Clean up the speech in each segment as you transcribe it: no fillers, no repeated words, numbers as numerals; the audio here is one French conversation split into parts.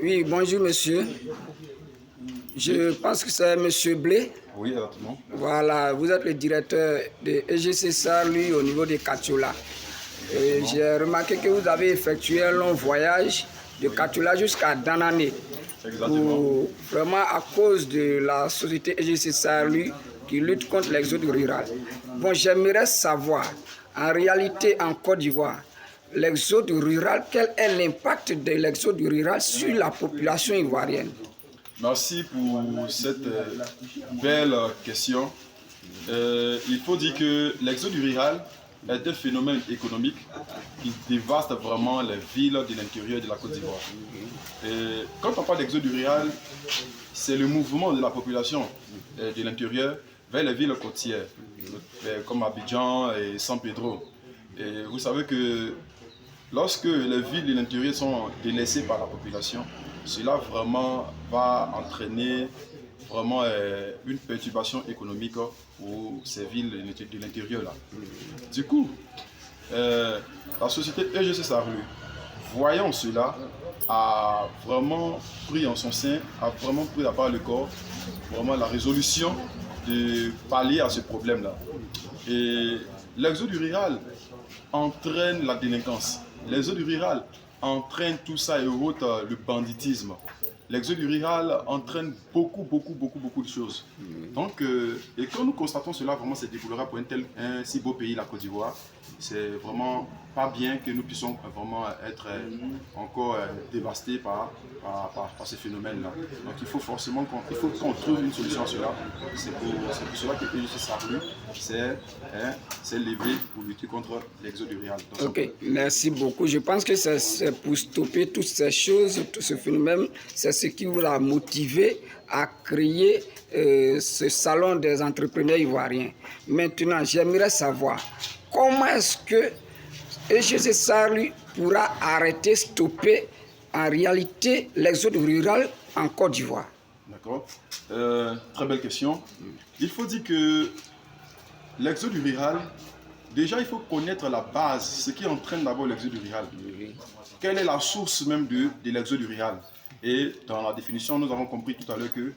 Oui, bonjour monsieur. Je pense que c'est monsieur Blé. Oui, exactement. Voilà, vous êtes le directeur de EGC Sarlu au niveau de Katiola. Et j'ai remarqué que vous avez effectué un long voyage de Katiola jusqu'à Danane. Exactement. Vraiment à cause de la société EGC Sarlu qui lutte contre l'exode rural. Bon, j'aimerais savoir, en réalité en Côte d'Ivoire, l'exode rural, quel est l'impact de l'exode rural sur la population ivoirienne? Merci pour cette belle question. Il faut dire que l'exode rural est un phénomène économique qui dévaste vraiment les villes de l'intérieur de la Côte d'Ivoire. Quand on parle d'exode rural, c'est le mouvement de la population de l'intérieur vers les villes côtières, comme Abidjan et San Pedro. Et vous savez que lorsque les villes de l'intérieur sont délaissées par la population, cela vraiment va entraîner vraiment une perturbation économique pour ces villes de l'intérieur là. Du coup, la société EGC Sarlu, voyant cela, a vraiment pris en son sein, a vraiment pris à part le corps, vraiment la résolution de pallier à ce problème-là. Et l'exode rural entraîne la délinquance. L'exode rural entraîne tout ça et autres, le banditisme. L'exode rural entraîne beaucoup de choses. Donc, et quand nous constatons cela, vraiment c'est déplorable pour un si beau pays, la Côte d'Ivoire. C'est vraiment pas bien que nous puissions vraiment être encore dévastés par ce phénomène-là. Donc il faut forcément qu'on trouve une solution à cela. C'est pour cela que EGC Sarlu s'est levé pour lutter contre l'exode rural. Ok, merci beaucoup. Je pense que c'est pour stopper toutes ces choses, tout ce phénomène, c'est ce qui vous a motivé à créer ce salon des entrepreneurs ivoiriens. Maintenant, j'aimerais savoir comment est-ce que EGC Sarlu pourra arrêter, stopper en réalité l'exode rural en Côte d'Ivoire? D'accord. Très belle question. Il faut dire que l'exode rural, déjà il faut connaître la base, ce qui entraîne d'abord l'exode rural. Quelle est la source même de l'exode rural? Et dans la définition, nous avons compris tout à l'heure que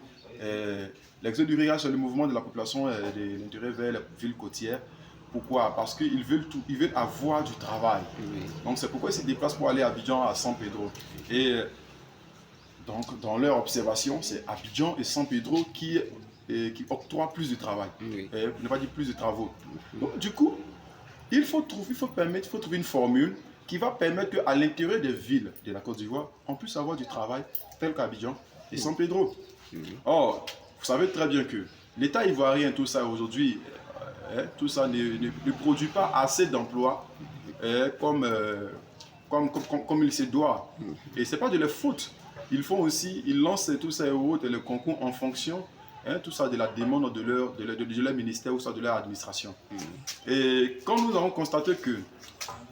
l'exode rural, c'est le mouvement de la population de l'intérieur vers les villes côtières. Pourquoi? Parce qu'ils veulent avoir du travail. Donc c'est pourquoi ils se déplacent pour aller à Abidjan, à San Pedro. Et donc dans leur observation, c'est Abidjan et San Pedro qui octroient plus de travail. Ne pas dire plus de travaux. Donc du coup, il faut trouver une formule qui va permettre qu'à l'intérieur des villes de la Côte d'Ivoire, on puisse avoir du travail tel qu'Abidjan et San Pedro. Or, vous savez très bien que l'État ivoirien, tout ça aujourd'hui, tout ça ne produit pas assez d'emplois comme il se doit. Et ce n'est pas de leur faute. Ils lancent tout ça et autres, les concours en fonction tout ça de la demande de leur ministère ou ça de leur administration. Et quand nous avons constaté que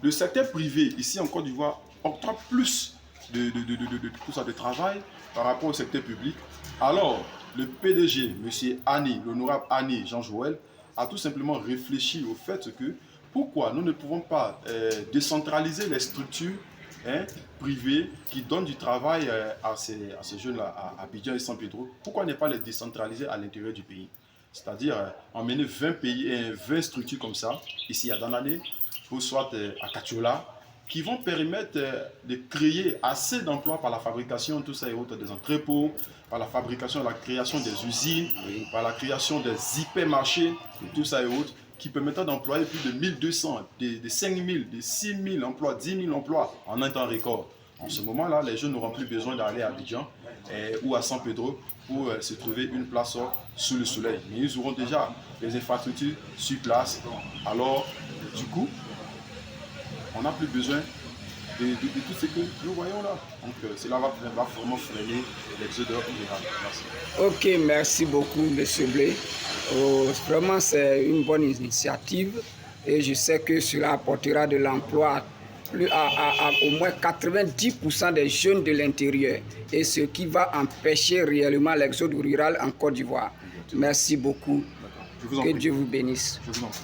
le secteur privé ici en Côte d'Ivoire octroie plus tout ça de travail par rapport au secteur public, alors le PDG, M. Annie, l'honorable Annie Jean-Joël, a tout simplement réfléchi au fait que pourquoi nous ne pouvons pas décentraliser les structures privées qui donnent du travail à ces jeunes-là, à Abidjan et San Pedro, pourquoi ne pas les décentraliser à l'intérieur du pays? C'est-à-dire emmener 20 structures comme ça, ici à Danane, ou soit à Katiola, qui vont permettre de créer assez d'emplois par la fabrication, tout ça et autres, des entrepôts, par la fabrication, la création des usines, par la création des hypermarchés, tout ça et autres, qui permettra d'employer plus de 1200, de 5000, de 6000 emplois, 10 000 emplois en un temps record. En ce moment-là, les jeunes n'auront plus besoin d'aller à Abidjan ou à San Pedro pour se trouver une place sous le soleil. Mais ils auront déjà les infrastructures sur place. Alors, du coup, on n'a plus besoin de tout ce que nous voyons là. Donc cela va vraiment freiner l'exode rural. Merci. Ok, merci beaucoup, M. Blé. Vraiment, c'est une bonne initiative et je sais que cela apportera de l'emploi à au moins 90% des jeunes de l'intérieur et ce qui va empêcher réellement l'exode rural en Côte d'Ivoire. Merci beaucoup. Que Dieu vous bénisse. Je vous en prie.